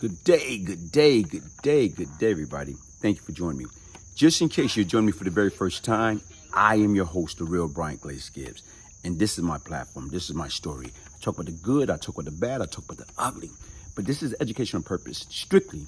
Good day, good day, good day, good day, everybody. Thank you for joining me. Just in case you're joining me for the very first time, I am your host, the real Glaze Gibbs. And this is my platform. This is my story. I talk about the good, I talk about the bad, I talk about the ugly. But this is educational purpose, strictly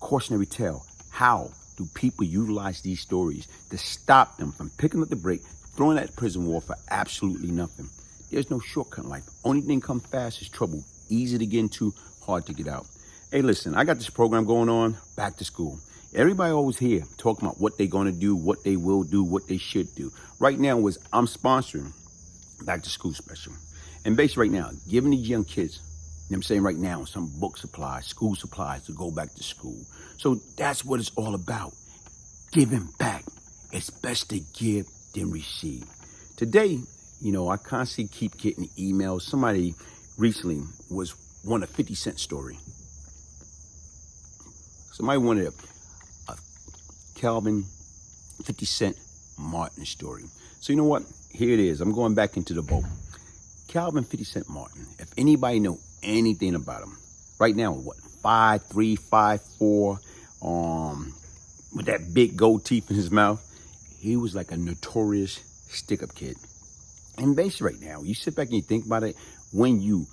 cautionary tale. How do people utilize these stories to stop them from picking up the brake, throwing at the prison wall for absolutely nothing? There's no shortcut in life. Only thing come fast is trouble. Easy to get into, hard to get out. Hey, listen, I got this program going on, back to school. Everybody always here talking about what they're going to do, what they will do, what they should do. Right now I'm sponsoring back to school special. And basically right now, giving these young kids, you know what I'm saying, right now, some book supplies, school supplies to go back to school. So that's what it's all about, giving back. It's best to give than receive. Today, I constantly keep getting emails. Somebody recently wanted a 50 Cent story. Somebody wanted a Kelvin 50 Cent Martin story. So you know what? Here it is. I'm going back into the vault. Kelvin 50 Cent Martin. If anybody know anything about him, right now, 5'3", 5'4", with that big gold teeth in his mouth, he was like a notorious stick-up kid. And basically right now, you sit back and you think about it, when you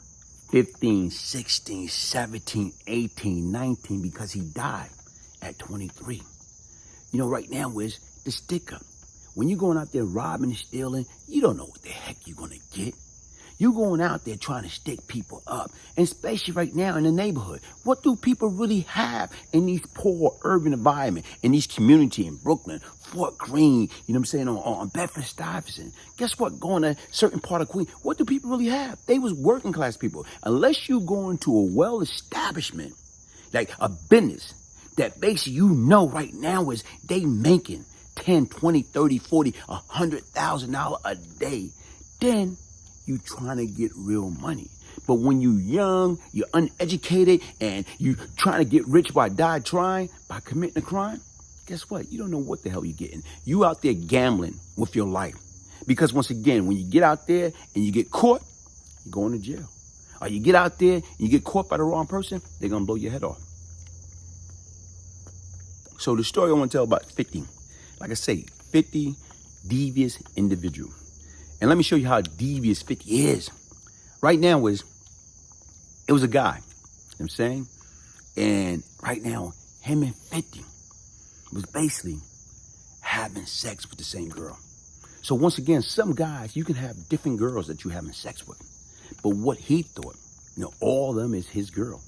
15, 16, 17, 18, 19, because he died at 23. Right now is the stick-up. When you're going out there robbing and stealing, you don't know what the heck you're going to get. You're going out there trying to stick people up, and especially right now in the neighborhood. What do people really have in these poor urban environment, in these community in Brooklyn, Fort Greene, on Bedford-Stuyvesant? Guess what? Going to a certain part of Queens, what do people really have? They was working class people. Unless you go into a well-establishment, like a business, that basically right now is they making 10, 20, 30, 40, $100,000 a day, then you trying to get real money. But when you young, you're uneducated, and you trying to get rich by committing a crime, guess what? You don't know what the hell you're getting. You out there gambling with your life. Because once again, when you get out there and you get caught, you're going to jail. Or you get out there and you get caught by the wrong person, they're going to blow your head off. So the story I want to tell about 50, like I say, 50 devious individual. And let me show you how devious 50 is. Right now it was a guy, you know what I'm saying? And right now, him and 50 was basically having sex with the same girl. So once again, some guys, you can have different girls that you're having sex with. But what he thought, all of them is his girl.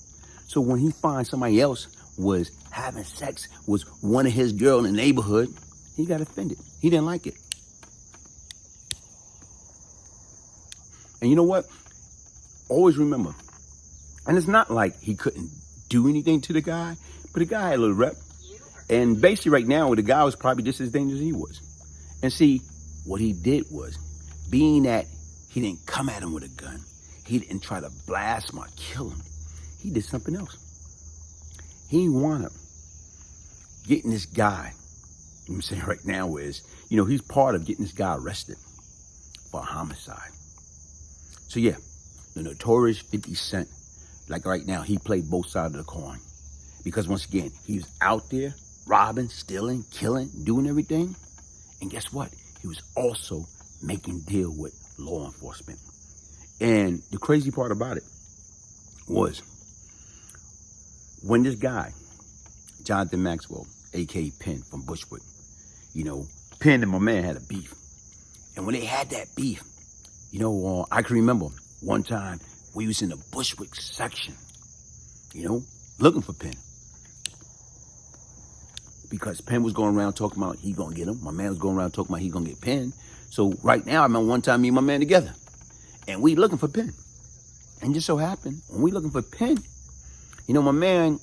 So when he finds somebody else was having sex with one of his girl in the neighborhood, he got offended. He didn't like it. And you know what? Always remember, and it's not like he couldn't do anything to the guy, but the guy had a little rep. And basically right now, the guy was probably just as dangerous as he was. And see, what he did was, being that he didn't come at him with a gun, he didn't try to blast him or kill him, he did something else. He wanted getting this guy, you know what I'm saying, right now is, he's part of getting this guy arrested for homicide. So yeah, the notorious 50 Cent, like right now, he played both sides of the coin. Because once again, he was out there robbing, stealing, killing, doing everything. And guess what? He was also making deal with law enforcement. And the crazy part about it was, when this guy, Jonathan Maxwell, a.k.a. Penn from Bushwick, Penn and my man had a beef. And when they had that beef, I can remember one time we was in the Bushwick section, looking for Penn. Because Penn was going around talking about he gonna get him. My man was going around talking about he gonna get Penn. So right now, I remember one time me and my man together, and we looking for Penn. And just so happened, when we looking for Penn, my man,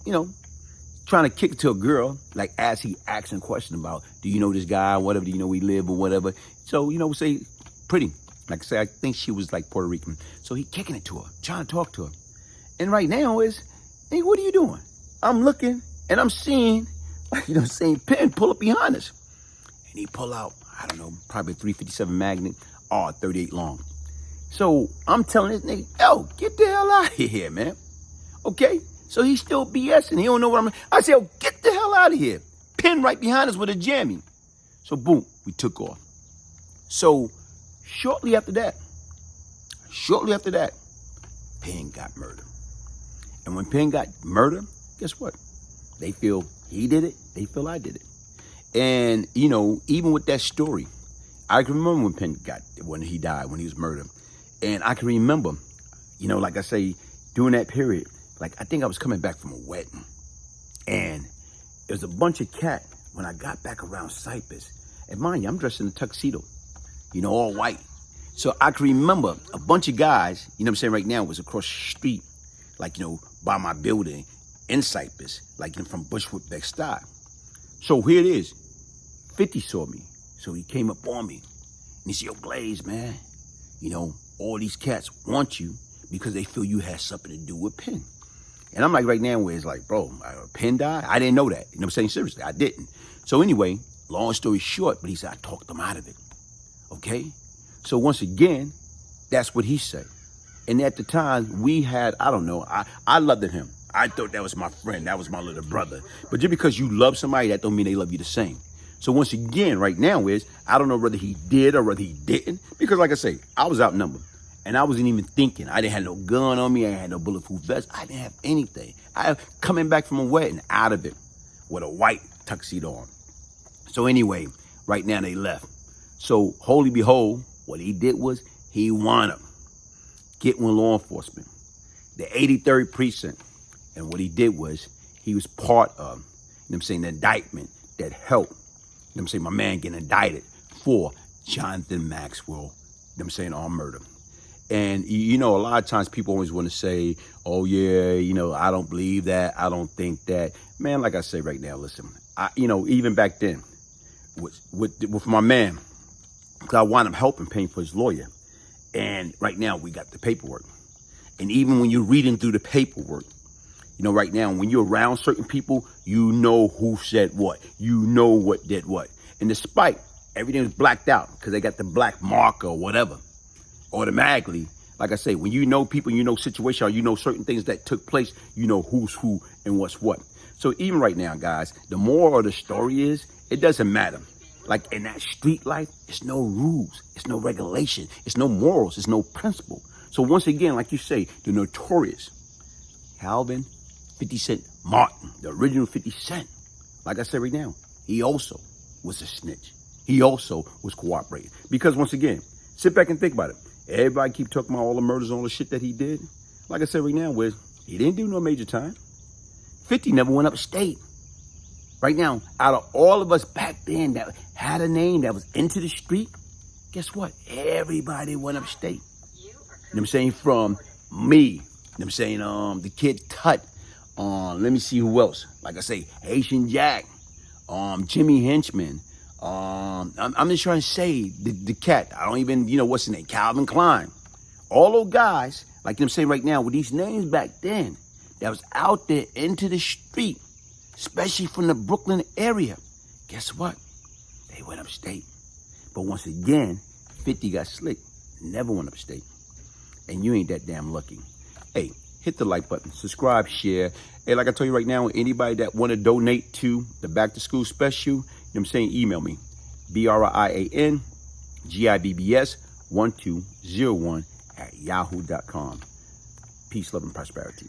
trying to kick it to a girl, like as he asking a question about, do you know this guy, whatever, do you know we live or whatever. So, we say pretty. Like I say, I think she was like Puerto Rican. So he kicking it to her, trying to talk to her. And right now is, hey, what are you doing? I'm looking and I'm seeing, Penn pull up behind us. And he pull out, I don't know, probably a 357 Magnum, or 38 long. So I'm telling this nigga, yo, get the hell out of here, man. Okay? So he's still BSing. He don't know what I said, oh, get the hell out of here. Penn right behind us with a jammy. So boom, we took off. So shortly after that, Penn got murdered. And when Penn got murdered, guess what? They feel he did it. They feel I did it. And, you know, even with that story, I can remember when he died, when he was murdered. And I can remember, you know, like I say, during that period, like I think I was coming back from a wedding. And there was a bunch of cat when I got back around Cypress. And mind you, I'm dressed in a tuxedo, you know, all white. So I can remember a bunch of guys, you know what I'm saying, right now, was across the street, like, you know, by my building in Cypress, like from Bushwood, Bed-Stuy. So here it is. 50 saw me. So he came up on me. And he said, yo, Glaze, man, you know, all these cats want you because they feel you had something to do with Penn. And I'm like right now where it's like, bro, Penn died? I didn't know that. You know what I'm saying? Seriously, I didn't. So anyway, long story short, but he said, I talked them out of it. Okay? So once again, that's what he said. And at the time, we had, I don't know, I loved him. I thought that was my friend. That was my little brother. But just because you love somebody, that don't mean they love you the same. So once again, right now I don't know whether he did or whether he didn't. Because like I say, I was outnumbered. And I wasn't even thinking. I didn't have no gun on me. I had no bulletproof vest. I didn't have anything. I coming back from a wedding out of it with a white tuxedo on. So anyway, right now they left. So holy behold, what he did was he wound up getting with law enforcement, the 83rd precinct. And what he did was he was part of, you know what I'm saying, the indictment that helped, you know what I'm saying, my man getting indicted for Jonathan Maxwell, you know what I'm saying, on murder. And, you know, a lot of times people always want to say, oh, yeah, you know, I don't believe that. I don't think that. Man, like I say right now, listen, you know, even back then with my man, because I wound up helping paying for his lawyer. And right now we got the paperwork. And even when you're reading through the paperwork, you know, right now, when you're around certain people, you know who said what. You know what did what. And despite everything was blacked out because they got the black marker or whatever, automatically, like I say, when you know people, you know situation, or you know certain things that took place, you know who's who and what's what. So even right now, guys, the moral of the story is, it doesn't matter. Like in that street life, it's no rules, it's no regulation, it's no morals, it's no principle. So once again, like you say, the notorious Kelvin 50 Cent Martin, the original 50 Cent, like I said right now, he also was a snitch. He also was cooperating. Because once again, sit back and think about it. Everybody keep talking about all the murders and all the shit that he did. Like I said right now, he didn't do no major time. 50 never went upstate. Right now, out of all of us back then that had a name that was into the street, guess what? Everybody went upstate. You know what I'm saying? From me, you know what I'm saying? The Kid Tut, let me see who else. Like I say, Haitian Jack, Jimmy Henchman. I'm just trying to say the cat. I don't even, you know, what's his name? Calvin Klein. All those guys, like I'm saying right now, with these names back then, that was out there into the street, especially from the Brooklyn area. Guess what? They went upstate. But once again, 50 got slick. Never went upstate. And you ain't that damn lucky. Hey, hit the like button, subscribe, share. Hey, like I told you right now, anybody that want to donate to the back to school special, you know what I'm saying, email me. brianglazegibbs1201 at yahoo.com. Peace, love, and prosperity.